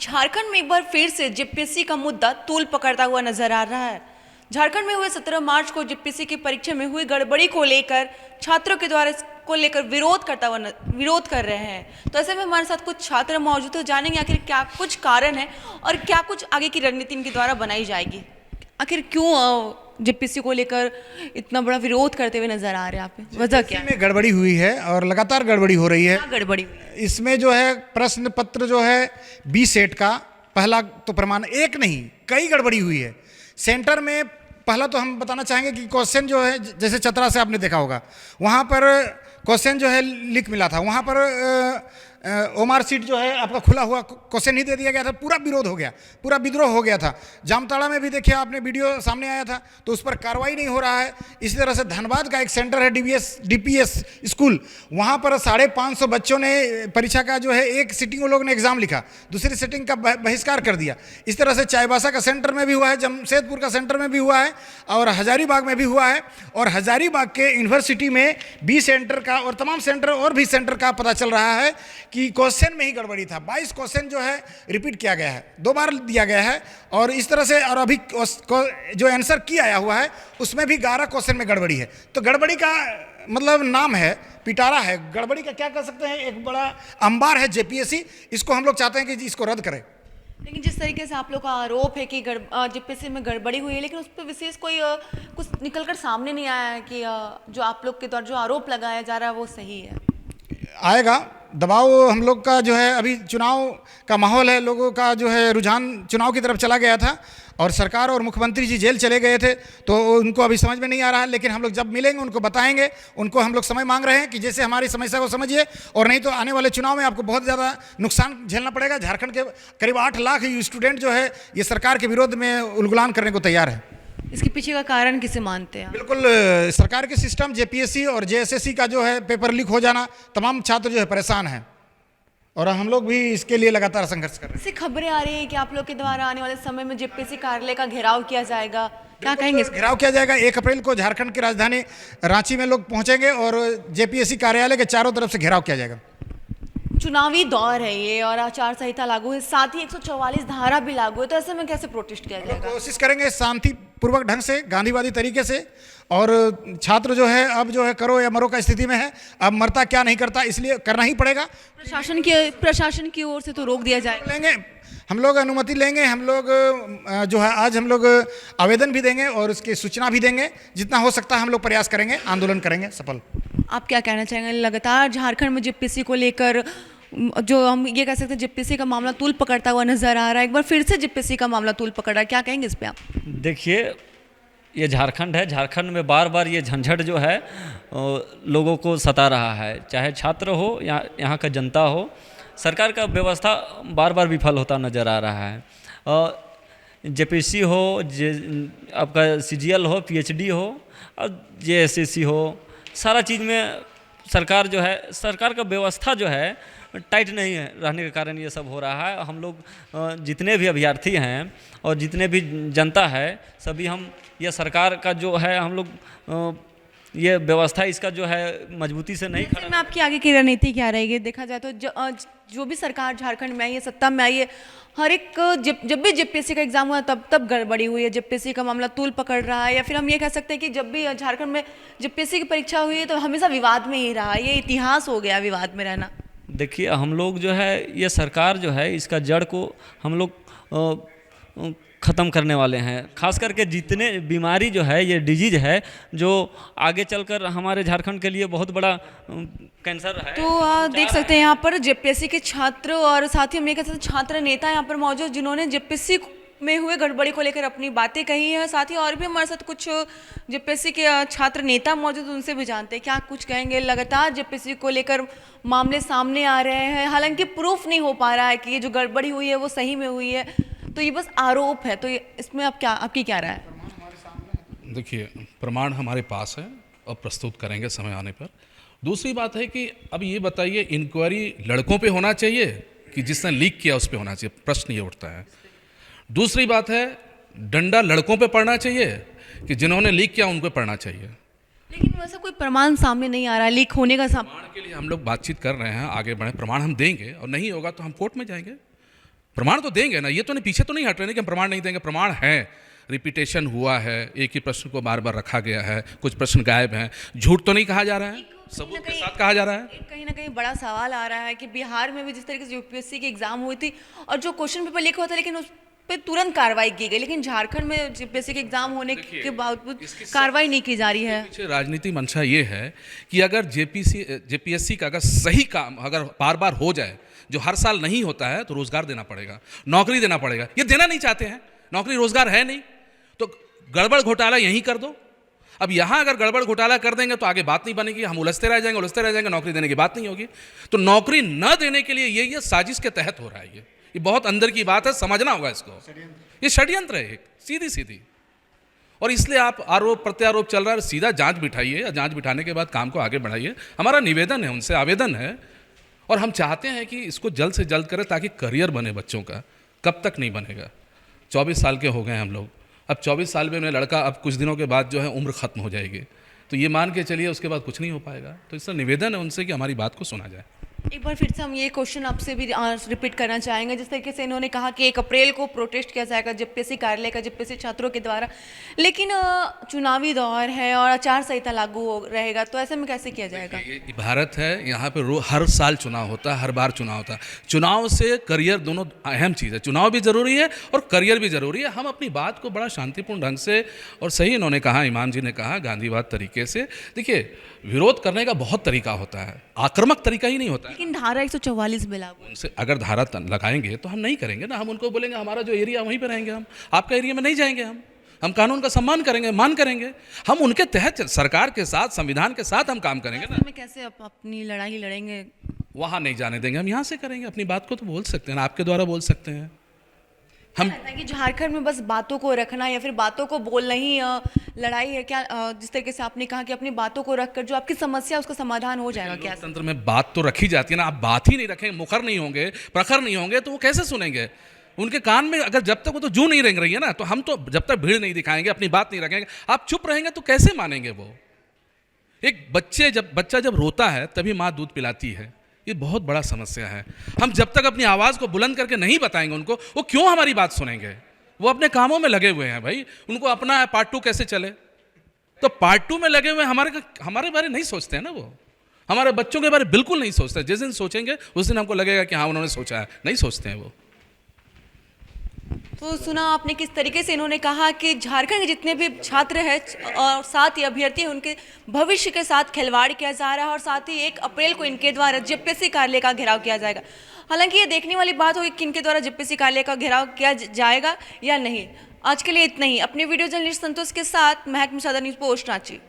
झारखंड में एक बार फिर से जेपीएससी का मुद्दा तूल पकड़ता हुआ नजर आ रहा है। झारखंड में हुए 17 मार्च को जेपीएससी की परीक्षा में हुई गड़बड़ी को लेकर छात्रों के द्वारा इसको लेकर विरोध कर रहे हैं। तो ऐसे में हमारे साथ कुछ छात्र मौजूद हैं, जानेंगे आखिर क्या कुछ कारण है और क्या कुछ आगे की रणनीति इनके द्वारा बनाई जाएगी। आखिर क्यों जेपीएससी को लेकर इतना बड़ा विरोध करते हुए नजर आ रहे हैं आप, वजह क्या है? में गड़बड़ी हुई है और लगातार गड़बड़ी हो रही है। क्या गड़बड़ी हुई है? इसमें जो है प्रश्न पत्र जो है बी सेट का पहला तो प्रमाण एक नहीं कई गड़बड़ी हुई है। सेंटर में पहला तो हम बताना चाहेंगे कि क्वेश्चन जो है जैसे चतरा से आपने देखा होगा, वहाँ पर क्वेश्चन जो है लिख मिला था, वहाँ पर ओमार सीट जो है आपका खुला हुआ क्वेश्चन ही दे दिया गया था। पूरा विरोध हो गया, पूरा विद्रोह हो गया था। जामताड़ा में भी देखिए आपने, वीडियो सामने आया था, तो उस पर कार्रवाई नहीं हो रहा है। इसी तरह से धनबाद का एक सेंटर है डीपीएस स्कूल, वहाँ पर 550 बच्चों ने परीक्षा का जो है एक सिटिंग लोग ने एग्जाम लिखा, दूसरी सिटिंग का बहिष्कार कर दिया। इस तरह से चाईबासा का सेंटर में भी हुआ है, जमशेदपुर का सेंटर में भी हुआ है और हजारीबाग में भी हुआ है। और हजारीबाग के यूनिवर्सिटी में बी सेंटर का और तमाम सेंटर और भी सेंटर का पता चल रहा है कि क्वेश्चन में ही गड़बड़ी था। 22 क्वेश्चन जो है रिपीट किया गया है, 2 बार दिया गया है। और इस तरह से और अभी जो आंसर की आया हुआ है उसमें भी 11 क्वेश्चन में गड़बड़ी है। तो गड़बड़ी का मतलब नाम है, पिटारा है। गड़बड़ी का क्या कर सकते हैं, एक बड़ा अंबार है जेपीएससी, इसको हम लोग चाहते हैं कि इसको रद्द करें। लेकिन जिस तरीके से आप लोग का आरोप है कि जेपीएससी में गड़बड़ी हुई है, लेकिन उस पर विशेष कोई कुछ निकलकर सामने नहीं आया है कि जो आप लोग के द्वारा जो आरोप लगाया जा रहा है वो सही है। आएगा दबाव। हम लोग का जो है अभी चुनाव का माहौल है, लोगों का जो है रुझान चुनाव की तरफ चला गया था और सरकार और मुख्यमंत्री जी जेल चले गए थे, तो उनको अभी समझ में नहीं आ रहा है। लेकिन हम लोग जब मिलेंगे उनको बताएंगे, उनको हम लोग समय मांग रहे हैं कि जैसे हमारी समस्या को समझिए, और नहीं तो आने वाले चुनाव में आपको बहुत ज़्यादा नुकसान झेलना पड़ेगा। झारखंड के करीब 8 लाख स्टूडेंट जो है ये सरकार के विरोध में उलगुलान करने को तैयार है। इसके पीछे का कारण किसे मानते हैं? बिल्कुल सरकार के सिस्टम, जेपीएससी और जेएसएससी का जो है पेपर लीक हो जाना, तमाम छात्र जो है परेशान हैं और हम लोग भी इसके लिए लगातार संघर्ष कर रहे हैं। ऐसी खबरें आ रही है कि आप लोग के द्वारा आने वाले समय में जेपीएससी कार्यालय का घेराव किया जाएगा, क्या कहेंगे? घेराव किया जाएगा। 1 अप्रैल को झारखंड की राजधानी रांची में लोग पहुंचेंगे और जेपीएससी कार्यालय के चारों तरफ से घेराव किया जाएगा। चुनावी दौर है ये और आचार संहिता लागू है, साथ ही 144 धारा भी लागू है, तो ऐसे में कैसे प्रोटेस्ट किया जाएगा? कोशिश करेंगे शांतिपूर्वक ढंग से, गांधीवादी तरीके से। और छात्र जो है अब जो है करो या मरो का स्थिति में है, अब मरता क्या नहीं करता, इसलिए करना ही पड़ेगा। प्रशासन की ओर से तो रोक दिया जाएगा। लेंगे हम लोग, अनुमति लेंगे हम लोग, जो है आज हम लोग आवेदन भी देंगे और उसकी सूचना भी देंगे। जितना हो सकता है हम लोग प्रयास करेंगे, आंदोलन करेंगे सफल। आप क्या कहना चाहेंगे? लगातार झारखंड में जेपीएससी को लेकर जो हम ये कह सकते हैं जेपीएससी का मामला तूल पकड़ता हुआ नजर आ रहा है, एक बार फिर से जेपीएससी का मामला तूल पकड़ रहा है, क्या कहेंगे इस पे आप? देखिए, ये झारखंड है, झारखंड में बार बार ये झंझट जो है लोगों को सता रहा है, चाहे छात्र हो या यहाँ का जनता हो। सरकार का व्यवस्था बार बार विफल होता नज़र आ रहा है। जेपीएससी हो, आपका सीजीएल हो, पीएचडी हो और जेएसएससी हो, सारा चीज़ में सरकार जो है, सरकार का व्यवस्था जो है टाइट नहीं है रहने के कारण ये सब हो रहा है। हम लोग जितने भी अभ्यर्थी हैं और जितने भी जनता है, सभी हम ये सरकार का जो है हम लोग ये व्यवस्था इसका जो है मजबूती से नहीं खड़ा। में आपकी आगे की रणनीति क्या रहेगी? देखा जाए तो जो भी सरकार झारखंड में आई है, सत्ता में आई है, हर एक जब भी जेपीएससी का एग्जाम हुआ तब गड़बड़ी हुई है, जेपीएससी का मामला तूल पकड़ रहा है। या फिर हम ये कह सकते हैं कि जब भी झारखंड में जेपीएससी की परीक्षा हुई है तो हमेशा विवाद में ही रहा, ये इतिहास हो गया विवाद में रहना। देखिए, हम लोग जो है ये सरकार जो है इसका जड़ को हम लोग ख़त्म करने वाले हैं। खास करके जितने बीमारी जो है, ये डिजीज है जो आगे चलकर हमारे झारखंड के लिए बहुत बड़ा कैंसर है। तो देख सकते हैं यहाँ पर जेपीएससी के छात्र और साथ ही हम ये कह सकते हैं छात्र नेता यहाँ पर मौजूद, जिन्होंने जेपीएससी में हुए गड़बड़ी को लेकर अपनी बातें कही है। साथ ही और भी हमारे साथ कुछ जेपीएससी के छात्र नेता मौजूद, उनसे भी जानते हैं क्या कुछ कहेंगे। लगातार जेपीएससी को लेकर मामले सामने आ रहे हैं, हालांकि प्रूफ नहीं हो पा रहा है कि ये जो गड़बड़ी हुई है वो सही में हुई है, तो ये बस आरोप है। तो इसमें आपकी क्या राय है? देखिए, प्रमाण हमारे पास है और प्रस्तुत करेंगे समय आने पर। दूसरी बात है कि अब ये बताइए, इंक्वायरी लड़कों पे होना चाहिए कि जिसने लीक किया उस पे होना चाहिए? प्रश्न ये उठता है। दूसरी बात है, डंडा लड़कों पे पड़ना चाहिए कि जिन्होंने लीक किया उनको पड़ना चाहिए? लेकिन वैसा कोई प्रमाण सामने नहीं आ रहा है लीक होने का। प्रमाण के लिए हम लोग बातचीत कर रहे हैं, आगे बढ़े, प्रमाण हम देंगे और नहीं होगा तो हम कोर्ट में जाएंगे। प्रमाण तो देंगे ना, ये तो नहीं, पीछे तो नहीं हट रहे हैं कि हम प्रमाण नहीं देंगे, प्रमाण है, रिपीटेशन हुआ है, एक ही प्रश्न को बार बार रखा गया है, कुछ प्रश्न गायब हैं, झूठ तो नहीं कहा जा रहा है, सबूत के साथ कहा जा रहा है। कहीं ना कहीं बड़ा सवाल आ रहा है कि बिहार में भी जिस तरीके से यूपीएससी की एग्जाम हुई थी और जो क्वेश्चन पेपर लीक हुआ था, लेकिन उस पे तुरंत कार्रवाई की गई, लेकिन झारखंड में यूपीएससी के एग्जाम होने के बावजूद कार्रवाई नहीं की जा रही है। पीछे राजनीति मंशा ये है कि अगर जेपीएससी का अगर सही काम अगर बार बार हो जाए, जो हर साल नहीं होता है, तो रोजगार देना पड़ेगा, नौकरी देना पड़ेगा। ये देना नहीं चाहते हैं, नौकरी रोजगार है नहीं, तो गड़बड़ घोटाला यहीं कर दो। अब यहाँ अगर गड़बड़ घोटाला कर देंगे तो आगे बात नहीं बनेगी, हम उलझते रह जाएंगे, नौकरी देने की बात नहीं होगी। तो नौकरी न देने के लिए ये साजिश के तहत हो रहा है। ये बहुत अंदर की बात है, समझना होगा इसको। ये षड्यंत्र है एक, सीधी सीधी। और इसलिए आप आरोप प्रत्यारोप चल रहा है, सीधा जांच बिठाइए, या जांच बिठाने के बाद काम को आगे बढ़ाइए। हमारा निवेदन है, उनसे आवेदन है, और हम चाहते हैं कि इसको जल्द से जल्द करें ताकि करियर बने बच्चों का। कब तक नहीं बनेगा? 24 साल के हो गए हम लोग, अब 24 साल में लड़का अब कुछ दिनों के बाद जो है उम्र खत्म हो जाएगी, तो ये मान के चलिए उसके बाद कुछ नहीं हो पाएगा। तो इससे निवेदन है उनसे कि हमारी बात को सुना जाए। एक बार फिर से हम ये क्वेश्चन आपसे भी रिपीट करना चाहेंगे, जिस तरीके से इन्होंने कहा कि 1 अप्रैल को प्रोटेस्ट किया जाएगा जेपीएससी कार्यालय का, जेपीएससी छात्रों के द्वारा, लेकिन चुनावी दौर है और आचार संहिता लागू रहेगा, तो ऐसे में कैसे किया जाएगा? ये भारत है, यहाँ पे हर साल चुनाव होता है, हर बार चुनाव होता है। चुनाव से करियर दोनों अहम चीज़ है, चुनाव भी ज़रूरी है और करियर भी ज़रूरी है। हम अपनी बात को बड़ा शांतिपूर्ण ढंग से, और सही इन्होंने कहा, इमाम जी ने कहा, गांधीवाद तरीके से। देखिए, विरोध करने का बहुत तरीका होता है, आक्रामक तरीका ही नहीं होता है। लेकिन धारा 144 में लागू, उनसे अगर धारा लगाएंगे तो हम नहीं करेंगे ना, हम उनको बोलेंगे हमारा जो एरिया वहीं पे रहेंगे, हम आपका एरिया में नहीं जाएंगे, हम कानून का सम्मान करेंगे, मान करेंगे, हम उनके तहत सरकार के साथ, संविधान के साथ हम काम करेंगे ना। में कैसे अपनी लड़ाई लड़ेंगे? वहाँ नहीं जाने देंगे, हम यहाँ से करेंगे। अपनी बात को तो बोल सकते हैं ना, आपके द्वारा बोल सकते हैं हम। कि झारखंड में बस बातों को रखना या फिर बातों को बोलना ही लड़ाई है क्या? जिस तरीके से आपने कहा कि अपनी बातों को रखकर जो आपकी समस्या उसका समाधान हो जाएगा क्या? लोकतंत्र में बात तो रखी जाती है ना, आप बात ही नहीं रखेंगे, मुखर नहीं होंगे, प्रखर नहीं होंगे, तो वो कैसे सुनेंगे? उनके कान में अगर जब तक वो तो जू नहीं रेंग रही है ना, तो हम तो जब तक भीड़ नहीं दिखाएंगे, अपनी बात नहीं रखेंगे, आप चुप रहेंगे तो कैसे मानेंगे वो? एक बच्चा जब रोता है तभी माँ दूध पिलाती है, ये बहुत बड़ा समस्या है। हम जब तक अपनी आवाज़ को बुलंद करके नहीं बताएंगे उनको, वो क्यों हमारी बात सुनेंगे? वो अपने कामों में लगे हुए हैं भाई, उनको अपना है पार्ट 2 कैसे चले, तो पार्ट 2 में लगे हुए हमारे बारे नहीं सोचते हैं ना, वो हमारे बच्चों के बारे बिल्कुल नहीं सोचते। जिस दिन सोचेंगे उस दिन हमको लगेगा कि हाँ उन्होंने सोचा है, नहीं सोचते हैं वो। तो सुना आपने किस तरीके से इन्होंने कहा कि झारखंड के जितने भी छात्र हैं और साथ ही अभ्यर्थी हैं, उनके भविष्य के साथ खिलवाड़ किया जा रहा है, और साथ ही 1 अप्रैल को इनके द्वारा जेपीएससी कार्यालय का घेराव किया जाएगा। हालांकि ये देखने वाली बात होगी कि इनके द्वारा जेपीएससी कार्यालय का घेराव किया जाएगा या नहीं। आज के लिए इतना ही। अपने वीडियो जर्नलिस्ट संतोष के साथ महक मुसादा, न्यूज़ पोस्ट, रांची।